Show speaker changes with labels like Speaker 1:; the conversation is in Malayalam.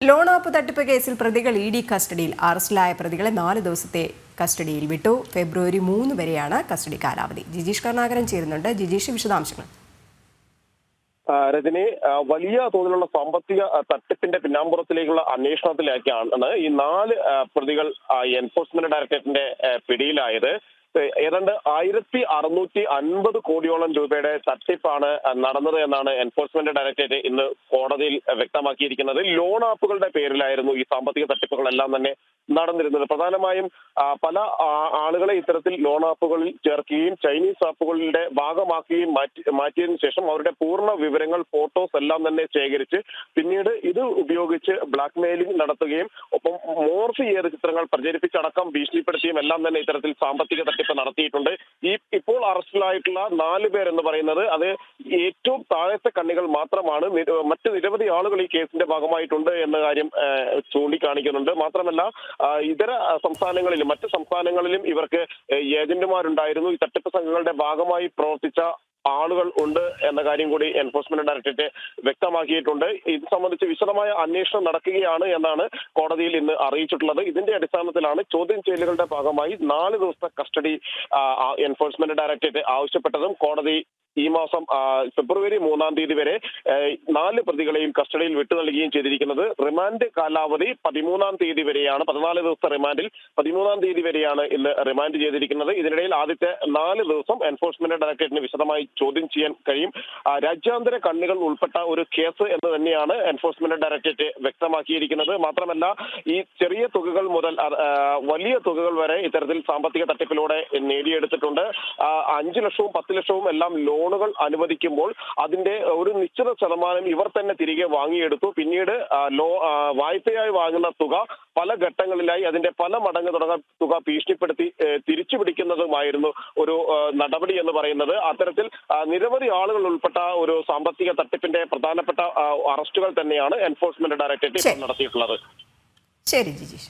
Speaker 1: ലോൺ ആപ്പ് തട്ടിപ്പ് കേസിൽ പ്രതികൾ ഇഡി കസ്റ്റഡിയിൽ. അറസ്റ്റിലായ പ്രതികളെ 4 ദിവസത്തെ കസ്റ്റഡിയിൽ വിട്ടു. ഫെബ്രുവരി 3 വരെയാണ് കസ്റ്റഡി കാലാവധി. ജിജീഷ് കരുണാകരൻ ചേരുന്നുണ്ട്. ജിജീഷ്, വിശദാംശങ്ങൾ.
Speaker 2: രജനി, വലിയ തോതിലുള്ള സാമ്പത്തിക തട്ടിപ്പിന്റെ പിന്നാമ്പുറത്തിലേക്കുള്ള അന്വേഷണത്തിലേക്കാണ് ഈ 4 പ്രതികൾ എൻഫോഴ്സ്മെന്റ് ഡയറക്ടറേറ്റിന്റെ പിടിയിലായത്. ഏതാണ്ട് 1650 കോടിയോളം രൂപയുടെ തട്ടിപ്പാണ് നടന്നത് എന്നാണ് എൻഫോഴ്സ്മെന്റ് ഡയറക്ടറേറ്റ് ഇന്ന് കോടതിയിൽ വ്യക്തമാക്കിയിരിക്കുന്നത്. ലോൺ ആപ്പുകളുടെ പേരിലായിരുന്നു ഈ സാമ്പത്തിക തട്ടിപ്പുകളെല്ലാം തന്നെ നടന്നിരുന്നത്. പ്രധാനമായും പല ആളുകളെ ഇത്തരത്തിൽ ലോൺ ആപ്പുകളിൽ ചേർക്കുകയും ചൈനീസ് ആപ്പുകളുടെ ഭാഗമാക്കുകയും മാറ്റിയതിനു ശേഷം അവരുടെ പൂർണ്ണ വിവരങ്ങൾ, ഫോട്ടോസ് എല്ലാം തന്നെ ശേഖരിച്ച് പിന്നീട് ഇത് ഉപയോഗിച്ച് ബ്ലാക്ക് മെയിലിംഗ് നടത്തുകയും ഒപ്പം മോർഫ് ചെയ്ത ചിത്രങ്ങൾ പ്രചരിപ്പിച്ചടക്കം ഭീഷണിപ്പെടുത്തിയും എല്ലാം തന്നെ ഇത്തരത്തിൽ സാമ്പത്തിക തട്ടിപ്പ് നടത്തിയിട്ടുണ്ട്. ഇപ്പോൾ അറസ്റ്റിലായിട്ടുള്ള 4 പേർ എന്ന് പറയുന്നത് അത് ഏറ്റവും താഴത്തെ കണ്ണികൾ മാത്രമാണ്. മറ്റ് നിരവധി ആളുകൾ ഈ കേസിന്റെ ഭാഗമായിട്ടുണ്ട് എന്ന കാര്യം ചൂണ്ടിക്കാണിക്കുന്നുണ്ട്. മാത്രമല്ല ഇതര സംസ്ഥാനങ്ങളിലും മറ്റ് സംസ്ഥാനങ്ങളിലും ഇവർക്ക് ഏജന്റുമാരുണ്ടായിരുന്നു. ഈ തട്ടിപ്പ് സംഘങ്ങളുടെ ഭാഗമായി പ്രവർത്തിച്ച ആളുകൾ ഉണ്ട് എന്ന കാര്യം കൂടി എൻഫോഴ്സ്മെന്റ് ഡയറക്ടറേറ്റ് വ്യക്തമാക്കിയിട്ടുണ്ട്. ഇത് സംബന്ധിച്ച് വിശദമായ അന്വേഷണം നടക്കുകയാണ് എന്നാണ് കോടതിയിൽ ഇന്ന് അറിയിച്ചിട്ടുള്ളത്. ഇതിന്റെ അടിസ്ഥാനത്തിലാണ് ചോദ്യം ചെയ്യലുകളുടെ ഭാഗമായി 4 ദിവസത്തെ കസ്റ്റഡി എൻഫോഴ്സ്മെന്റ് ഡയറക്ടറേറ്റ് ആവശ്യപ്പെട്ടതും കോടതി ഈ മാസം ഫെബ്രുവരി 3 വരെ 4 പ്രതികളെയും കസ്റ്റഡിയിൽ വിട്ടു നൽകുകയും ചെയ്തിരിക്കുന്നത്. റിമാൻഡ് കാലാവധി 13 വരെയാണ്. 14 ദിവസത്തെ റിമാൻഡിൽ 13 വരെയാണ് ഇന്ന് റിമാൻഡ് ചെയ്തിരിക്കുന്നത്. ഇതിനിടയിൽ ആദ്യത്തെ 4 ദിവസം എൻഫോഴ്സ്മെന്റ് ഡയറക്ടറേറ്റിന് വിശദമായി ചോദ്യം ചെയ്യാൻ കഴിയും. രാജ്യാന്തര കണ്ണികൾ ഉൾപ്പെട്ട ഒരു കേസ് എന്ന് തന്നെയാണ് എൻഫോഴ്സ്മെന്റ് ഡയറക്ടറേറ്റ് വ്യക്തമാക്കിയിരിക്കുന്നത്. മാത്രമല്ല ഈ ചെറിയ തുകകൾ മുതൽ വലിയ തുകകൾ വരെ ഇത്തരത്തിൽ സാമ്പത്തിക തട്ടിപ്പിലൂടെ നേടിയെടുത്തിട്ടുണ്ട്. 5 ലക്ഷവും 10 ലക്ഷവും എല്ലാം ലോണുകൾ അനുവദിക്കുമ്പോൾ അതിന്റെ ഒരു നിശ്ചിത ശതമാനം ഇവർ തന്നെ തിരികെ വാങ്ങിയെടുത്തു. പിന്നീട് വായ്പയായി വാങ്ങുന്ന തുക പല ഘട്ടങ്ങളിലായി അതിന്റെ പല മടങ്ങ് തുക ഭീഷണിപ്പെടുത്തി തിരിച്ചു പിടിക്കുന്നതുമായിരുന്നു ഒരു നടപടി എന്ന് പറയുന്നത്. അത്തരത്തിൽ നിരവധി ആളുകൾ ഉൾപ്പെട്ട ഒരു സാമ്പത്തിക തട്ടിപ്പിന്റെ പ്രധാനപ്പെട്ട അറസ്റ്റുകൾ തന്നെയാണ് എൻഫോഴ്സ്മെന്റ് ഡയറക്ടറേറ്റ് നടത്തിയിട്ടുള്ളത്.
Speaker 1: ശരി ജിജീഷ്.